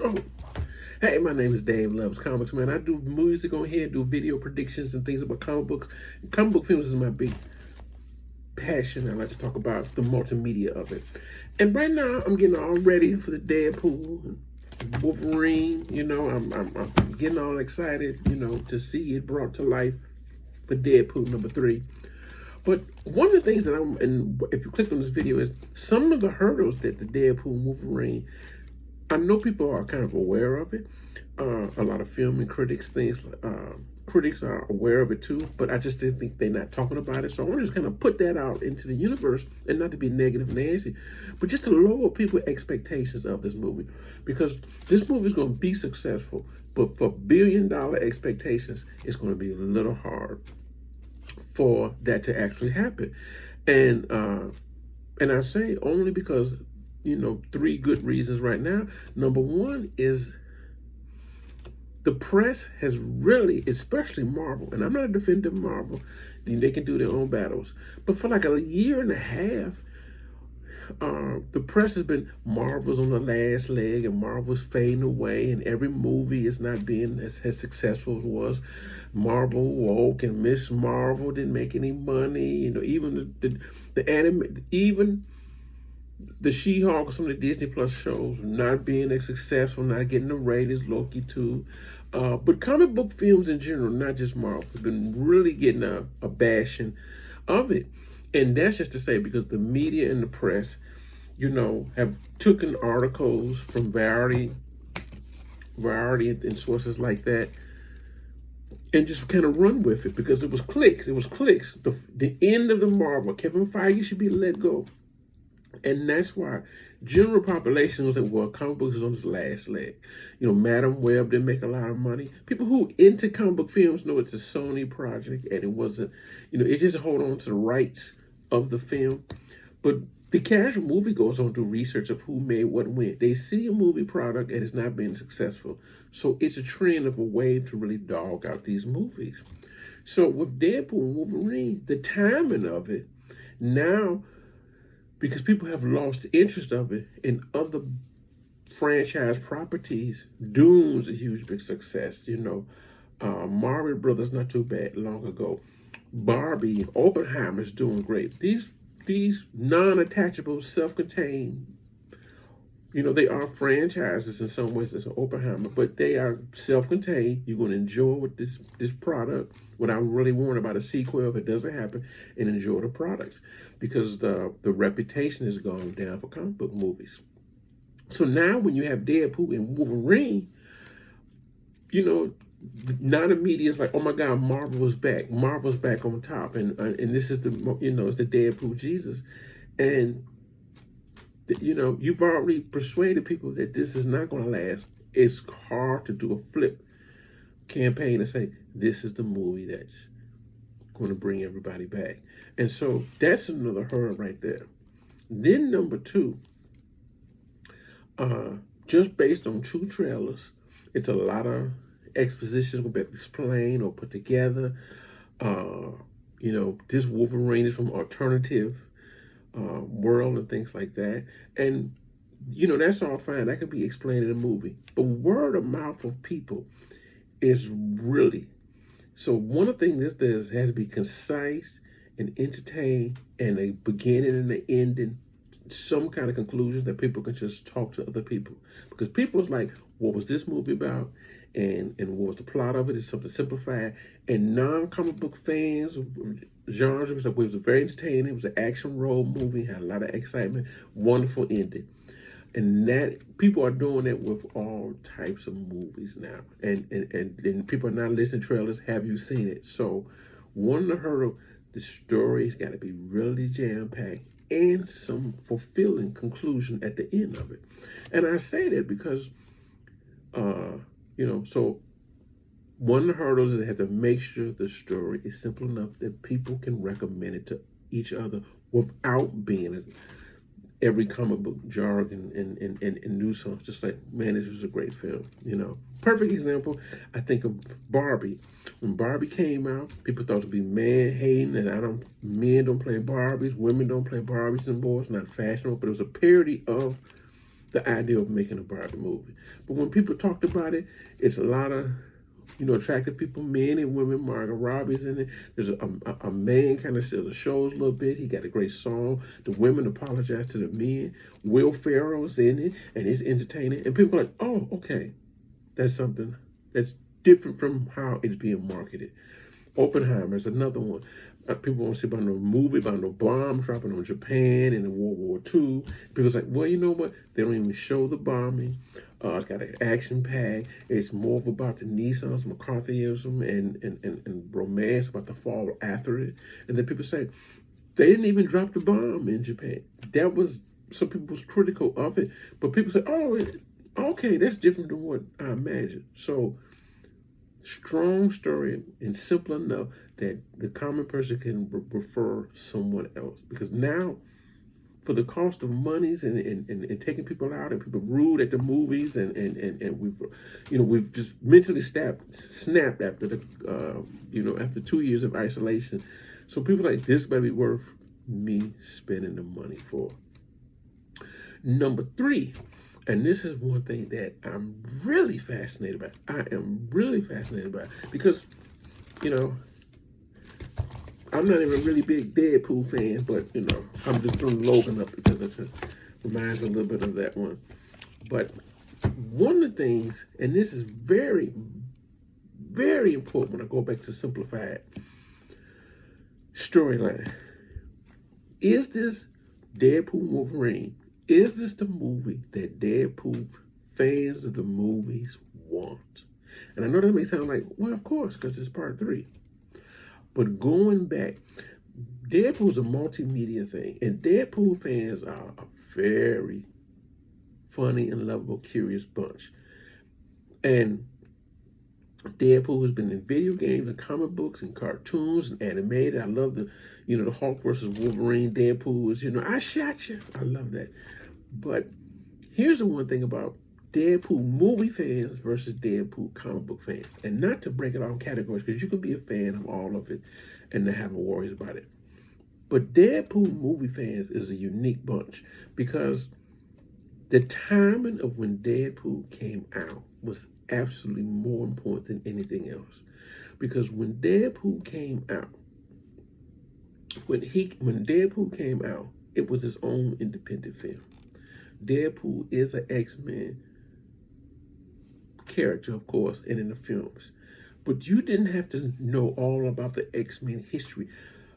Oh, hey, my name is Dave Loves Comics, man. I do music on here, do video predictions and things about comic books. Comic book films is my big passion. I like to talk about the multimedia of it. And right now, I'm getting all ready for the Deadpool, Wolverine. I'm getting all excited, to see it brought to life for Deadpool #3. But one of the things that and if you click on this video, is some of the hurdles that the Deadpool Wolverine, I know people are kind of aware of it. A lot of film and critics are aware of it too, but I just didn't think they're not talking about it. So I want to just kind of put that out into the universe, and not to be negative Nancy, but just to lower people's expectations of this movie, because this movie is going to be successful, but for $1 billion expectations, it's going to be a little hard for that to actually happen. And I say only because, three good reasons right now. Number one is the press has really, especially Marvel, and I'm not a defender of Marvel, they can do their own battles, but for like a year and a half, the press has been Marvel's on the last leg, and Marvel's fading away, and every movie is not being as successful as it was. Marvel woke, and Miss Marvel didn't make any money. Even the anime, even the She-Hulk or some of the Disney Plus shows not being as successful, not getting the ratings, Loki too. But comic book films in general, not just Marvel, have been really getting a bashing of it. And that's just to say, because the media and the press, have taken articles from Variety and sources like that, and just kind of run with it, because it was clicks. It was clicks. The end of the Marvel. Kevin Feige should be let go. And that's why general population was like, well, comic books is on its last leg. Madam Web didn't make a lot of money. People who into comic book films know it's a Sony project, and it wasn't, it just hold on to the rights of the film. But the casual movie goes on to research of who made what and when. They see a movie product and it's not being successful. So it's a trend of a wave to really dog out these movies. So with Deadpool and Wolverine, the timing of it now, because people have lost interest of it in other franchise properties. Doom's a huge big success. Mario Brothers not too bad long ago. Barbie, Oppenheimer's doing great. These non-attachable, self-contained, they are franchises in some ways as Oppenheimer, but they are self-contained. You're going to enjoy with this product without really worrying about a sequel if it doesn't happen, and enjoy the products, because the reputation has gone down for comic book movies. So now when you have Deadpool and Wolverine, now the media is like, oh my God, Marvel's back. Marvel's back on top, and this is it's the Deadpool Jesus, and you've already persuaded people that this is not going to last. It's hard to do a flip campaign and say, this is the movie that's going to bring everybody back. And so that's another hurdle right there. Then number two, just based on 2 trailers, it's a lot of exposition will be explained or put together. This Wolverine is from alternative world and things like that, and that's all fine. That could be explained in a movie, but word of mouth of people is really so. One of the things this does has to be concise and entertain, and a beginning and an ending, some kind of conclusion that people can just talk to other people, because people's like, what was this movie about, and what was the plot of it? It's something simplified, and non-comic book fans of genres, it was very entertaining. It was an action role movie, had a lot of excitement, wonderful ending. And that people are doing that with all types of movies now, and people are not listening to trailers. Have you seen it? So one of the hurdle, the story's got to be really jam-packed and some fulfilling conclusion at the end of it. And I say that because so one of the hurdles is they have to make sure the story is simple enough that people can recommend it to each other without being every comic book jargon and news songs. Just like, man, this was a great film. Perfect example, I think of Barbie. When Barbie came out, people thought it would be man hating, and men don't play Barbies, women don't play Barbies anymore. It's not fashionable, but it was a parody of the idea of making a Barbie movie. But when people talked about it, it's a lot of, attractive people, men and women. Margot Robbie's in it. There's a man kind of steals the shows a little bit. He got a great song. The women apologize to the men. Will Ferrell's in it, and he's entertaining. And people are like, oh, okay, that's something that's different from how it's being marketed. Oppenheimer's another one. People want to see about no movie, about no bombs dropping on Japan in World War II. People's like, well, you know what? They don't even show the bombing. It's got an action pack. It's more of about the Nissans, McCarthyism, and romance about the fall after it. And then people say, they didn't even drop the bomb in Japan. That was, some people was critical of it. But people say, oh, okay, that's different than what I imagined. So, strong story and simple enough that the common person can refer someone else. Because now, for the cost of monies and taking people out and people rude at the movies and we've just mentally snapped after the after 2 years of isolation. So people like, this better be worth me spending the money for. Number 3. And this is one thing that I'm really fascinated by. I am really fascinated by because, I'm not even a really big Deadpool fan, but, I'm just throwing Logan up because it reminds me a little bit of that one. But one of the things, and this is very, very important when I go back to simplified storyline, is this Deadpool Wolverine? Is this the movie that Deadpool fans of the movies want? And I know that may sound like, well, of course, because it's part 3. But going back, Deadpool's a multimedia thing. And Deadpool fans are a very funny and lovable, curious bunch. And Deadpool has been in video games and comic books and cartoons and animated. I love the Hulk versus Wolverine. Deadpool is, I shot you. I love that. But here's the one thing about Deadpool movie fans versus Deadpool comic book fans. And not to break it all in categories, because you can be a fan of all of it and not have worries about it. But Deadpool movie fans is a unique bunch because the timing of when Deadpool came out was absolutely more important than anything else. Because when Deadpool came out, when Deadpool came out, it was his own independent film. Deadpool is an X-Men character, of course, and in the films. But you didn't have to know all about the X-Men history.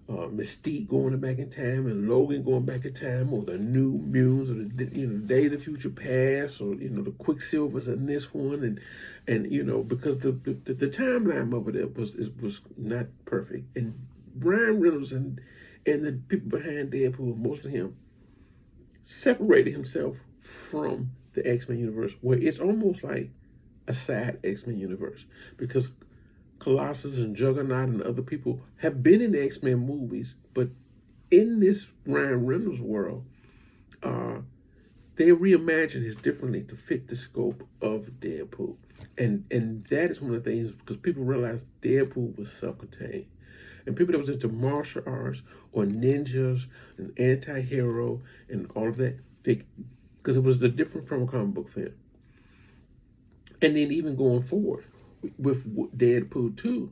Mystique going back in time and Logan going back in time, or the New Mutants, or the Days of Future Past, or the Quicksilvers in this one, and because the timeline of it was not perfect. And Ryan Reynolds and the people behind Deadpool, most of him, separated himself from the X-Men universe, where it's almost like a side X-Men universe, because Colossus and Juggernaut and other people have been in the X-Men movies, but in this Ryan Reynolds world, they reimagined it differently to fit the scope of Deadpool. And that is one of the things, because people realized Deadpool was self-contained. And people that was into martial arts or ninjas and anti-hero and all of that, because it was different from a comic book film. And then even going forward with Deadpool 2,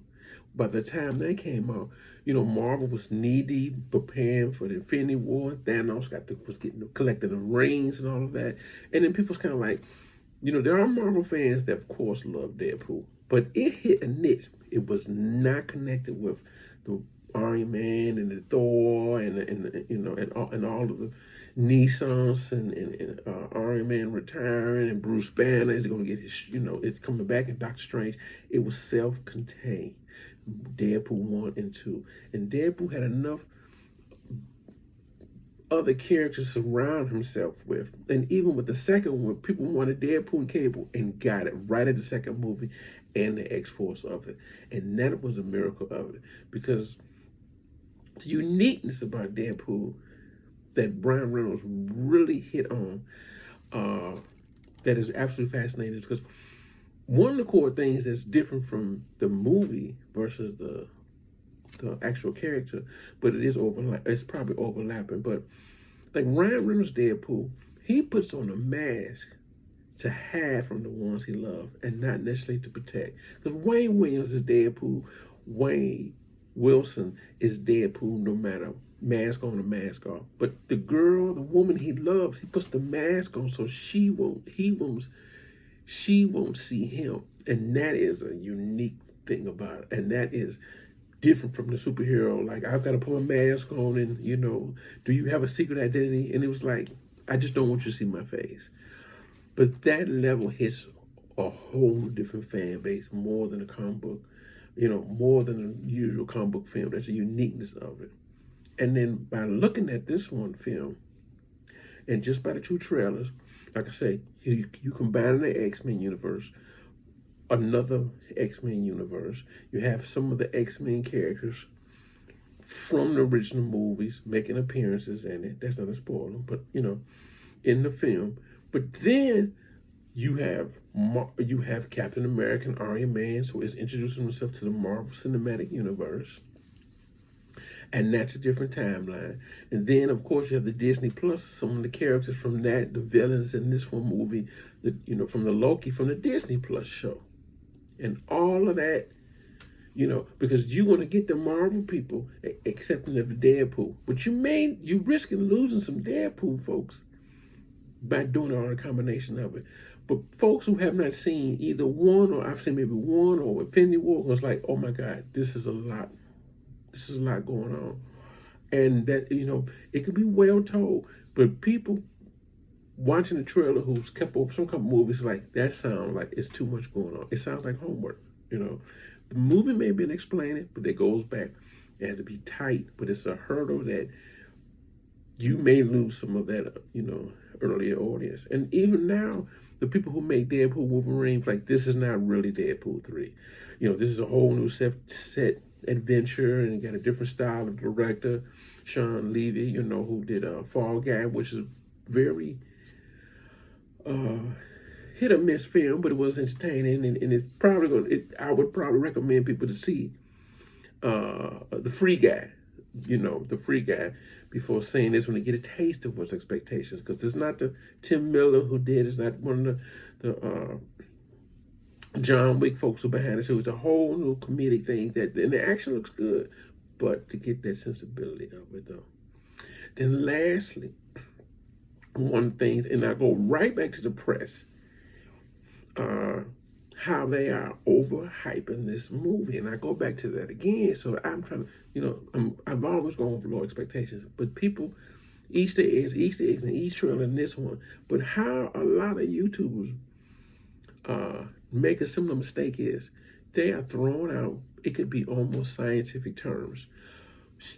by the time that came out, Marvel was knee-deep preparing for the Infinity War. Thanos was collecting the rings and all of that. And then people's kind of like, there are Marvel fans that, of course, love Deadpool. But it hit a niche. It was not connected with the Iron Man and the Thor and all of the Nissans and Iron Man retiring and Bruce Banner is going to get his, it's coming back in Doctor Strange. It was self-contained. Deadpool 1 and 2. And Deadpool had enough other characters to surround himself with. And even with the second one, people wanted Deadpool and Cable and got it right at the second movie and the X-Force of it. And that was a miracle of it. Because the uniqueness about Deadpool that Ryan Reynolds really hit on, that is absolutely fascinating, because one of the core things that's different from the movie versus the actual character, but it's probably overlapping. But like Ryan Reynolds' Deadpool He puts on a mask to hide from the ones he loves and not necessarily to protect. Because Wayne Williams is Deadpool. Wayne Wilson is Deadpool no matter mask on or mask off. But the girl, the woman he loves, he puts the mask on so she won't see him. And that is a unique thing about it. And that is different from the superhero. Like, I've got to put my mask on and, you know, do you have a secret identity? And it was like, I just don't want you to see my face. But that level hits a whole different fan base, more than a comic book, you know, more than a usual comic book film. There's a uniqueness of it. And then by looking at this one film, and just by the two trailers, like I say, you combine the X-Men universe, another X-Men universe. You have some of the X-Men characters from the original movies making appearances in it. That's not a spoiler, but, you know, in the film. But then you have Captain America and Iron Man, who is introducing himself to the Marvel Cinematic Universe. And that's a different timeline. And then, of course, you have the Disney Plus, some of the characters from that, the villains in this one movie, you know, from the Loki, from the Disney Plus show. And all of that, you know, because you're going to get the Marvel people accepting of the Deadpool. But you're risking losing some Deadpool folks by doing all the combination of it. But folks who have not seen either one, or I've seen maybe one, or Infinity War, was like, oh my God, this is a lot. This is a lot going on. And that, you know, it could be well told, but people watching the trailer who's kept over some couple movies, like, that sounds like it's too much going on. It sounds like homework, you know. The movie may have been explaining, but it goes back. It has to be tight, but it's a hurdle that you may lose some of that, you know, earlier audience. And even now, the people who make Deadpool Wolverine, like, this is not really Deadpool 3. You know, this is a whole new set adventure, and you got a different style of director, Sean Levy, you know, who did Fall Guy, which is very hit or miss film, but it was entertaining, and it's probably I would probably recommend people to see The Free Guy, you know, The Free Guy, before seeing this one, to get a taste of what's expectations, because it's not the Tim Miller who did, it's not one of the John Wick folks who behind it. So it's a whole new comedic thing and the action looks good, but to get that sensibility of it though. Then lastly, one thing, and I go right back to the press, how they are overhyping this movie, and I go back to that again. So I'm trying to, you know, I've always gone with low expectations, but people, Easter eggs in each trailer in this one. But how a lot of YouTubers make a similar mistake is they are throwing out, it could be almost scientific terms.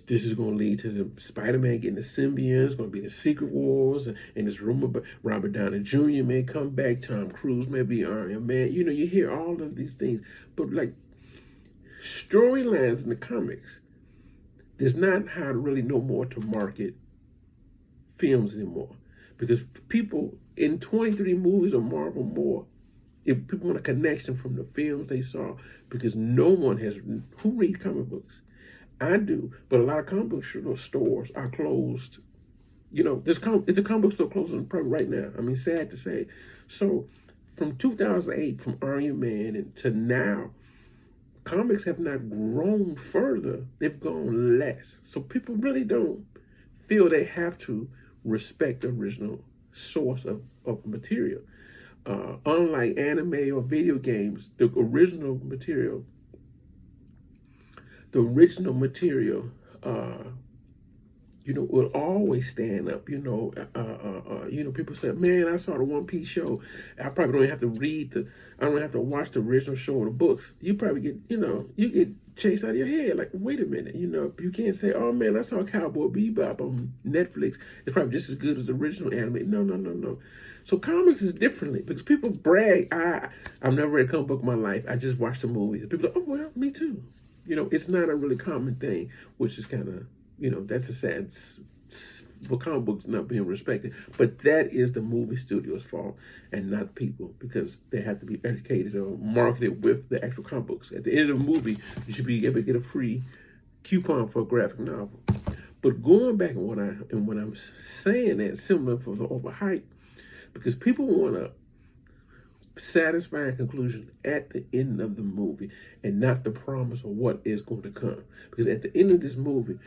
This is going to lead to the Spider-Man getting the symbionts. It's going to be the Secret Wars, and this rumor about Robert Downey Jr. may come back, Tom Cruise may be Iron Man. You know, you hear all of these things, but like storylines in the comics, there's not how to really know more to market films anymore, because people in 23 movies or Marvel more, if people want a connection from the films they saw, because no one has, who reads comic books? I do, but a lot of comic book stores are closed. You know, is a comic book store closing probably right now? I mean, sad to say. So from 2008, from Iron Man and to now, comics have not grown further. They've gone less. So people really don't feel they have to respect the original source of material. Unlike anime or video games, the original material, you know, will always stand up. You know, people say, man, I saw the One Piece show. I probably don't have to I don't have to watch the original show or the books. You probably get, you know, you get chased out of your head. Like, wait a minute, you know, you can't say, oh man, I saw Cowboy Bebop on Netflix. It's probably just as good as the original anime. No. So comics is differently, because people brag, I've never read a comic book in my life. I just watched the movie. And people are like, oh, well, me too. You know, it's not a really common thing, which is kind of, you know, that's a sad, for comic books not being respected. But that is the movie studio's fault and not people, because they have to be educated or marketed with the actual comic books. At the end of the movie, you should be able to get a free coupon for a graphic novel. But going back and when I'm saying that, similar for the overhype, because people want a satisfying conclusion at the end of the movie and not the promise of what is going to come. Because at the end of this movie,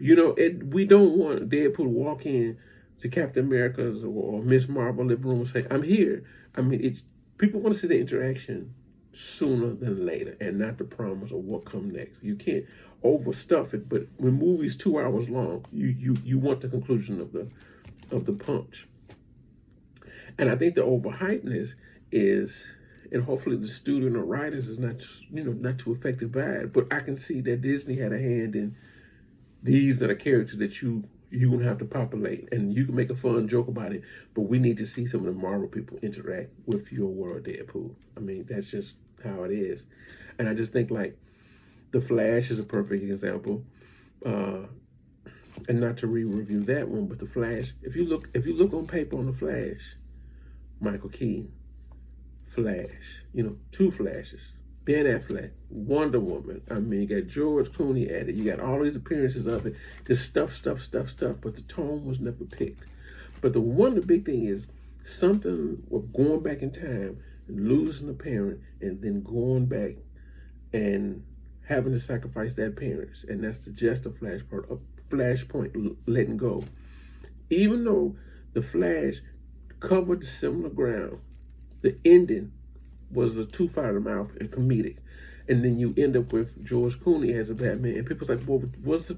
we don't want Deadpool to walk in to Captain America's or Miss Marvel living room and say, "I'm here." I mean, people want to see the interaction sooner than later, and not the promise of what comes next. You can't overstuff it. But when movies 2 hours long, you want the conclusion of the punch. And I think the overhypeness is, and hopefully the studio and the writers is not too affected by it. But I can see that Disney had a hand in, these are the characters that you're gonna have to populate, and you can make a fun joke about it, but we need to see some of the Marvel people interact with your world, Deadpool. I mean, that's just how it is. And I just think like The Flash is a perfect example. And not to re-review that one, but The Flash, if you look on paper on The Flash, Michael Keaton, Flash, two Flashes, Ben Affleck, Wonder Woman. I mean, you got George Clooney at it. You got all these appearances of it. Just stuff. But the tone was never picked. But the big thing is something with going back in time and losing a parent and then going back and having to sacrifice that parents. And that's just a flashpoint letting go. Even though The Flash covered similar ground, the ending was a two-fighter mouth and comedic, and then you end up with George Clooney as a Batman, and people's like, what was the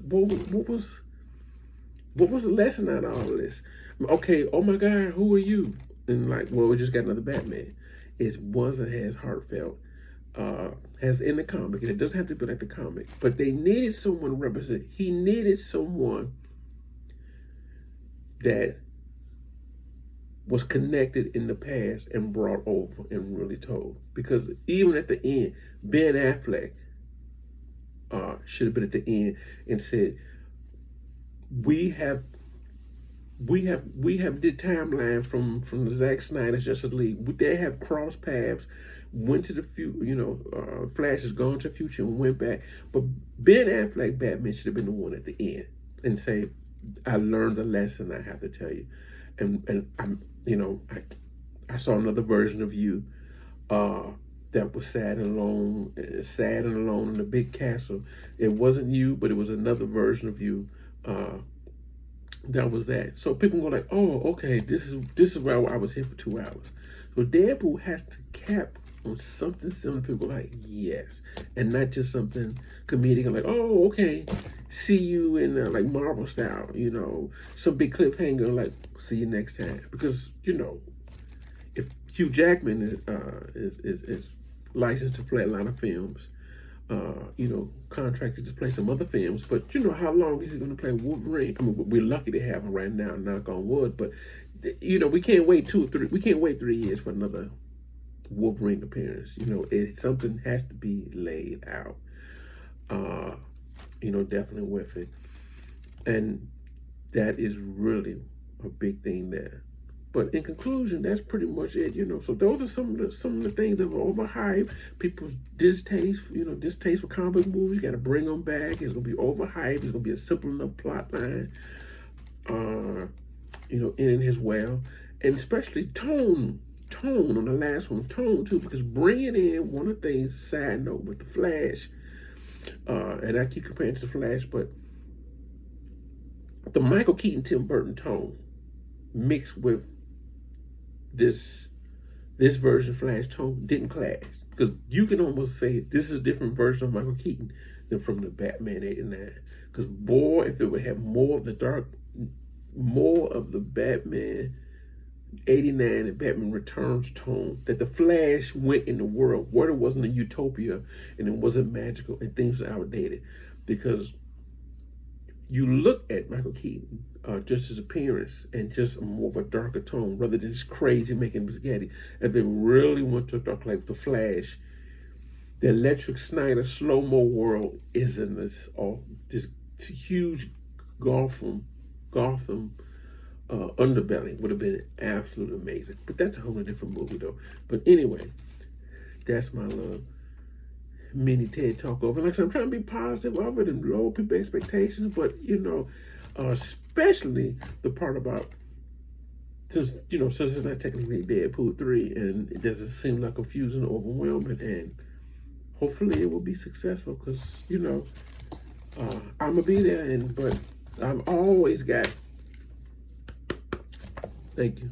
lesson out of all of this? Okay, oh my God, who are you? And like, well, we just got another Batman. It wasn't as heartfelt as in the comic, and it doesn't have to be like the comic, but they needed someone to represent. He needed someone that was connected in the past and brought over and really told. Because even at the end, Ben Affleck should have been at the end and said, we have did timeline from the Zack Snyder's Justice League. They have crossed paths, went to the future, Flash has gone to the future and went back. But Ben Affleck Batman should have been the one at the end and say, I learned a lesson I have to tell you. And I saw another version of you that was sad and alone in a big castle. It wasn't you, but it was another version of you that was that. So people go like, oh, okay, this is why I was here for 2 hours. So Deadpool has to cap on something similar. People go like, yes, and not just something comedic. I'm like, oh, okay, see you in like Marvel style, some big cliffhanger, like see you next time. Because if Hugh Jackman is licensed to play a lot of films, contracted to play some other films, but how long is he going to play Wolverine? I mean, we're lucky to have him right now, knock on wood. But we can't wait 3 years for another Wolverine appearance. Something has to be laid out. Definitely with it, and that is really a big thing there. But in conclusion, that's pretty much it. So those are some of the things that were overhyped. People's distaste for comic movies. Got to bring them back. It's gonna be overhyped. It's gonna be a simple enough plot line. In as well, and especially tone on the last one, tone too, because bringing in one of the things. Side note with the Flash, and I keep comparing it to the Flash, but the Michael Keaton, Tim Burton tone mixed with this version of Flash tone didn't clash, because you can almost say this is a different version of Michael Keaton than from the Batman '89. Because boy, if it would have more of the Batman '89 and Batman Returns tone, that the Flash went in the world where it wasn't a utopia and it wasn't magical and things are outdated. Because you look at Michael Keaton, just his appearance and just more of a darker tone rather than just crazy making spaghetti. If they really went to a dark like the Flash, the Electric Snyder slow-mo world is in this huge Gotham underbelly would have been absolutely amazing. But that's a whole different movie though. But anyway, that's my love. mini TED Talk over. Like I said, I'm trying to be positive of it and lower people's expectations, but especially the part about since it's not technically Deadpool 3 and it doesn't seem like confusing or overwhelming, and hopefully it will be successful because I'm gonna be there, but I've always got. Thank you.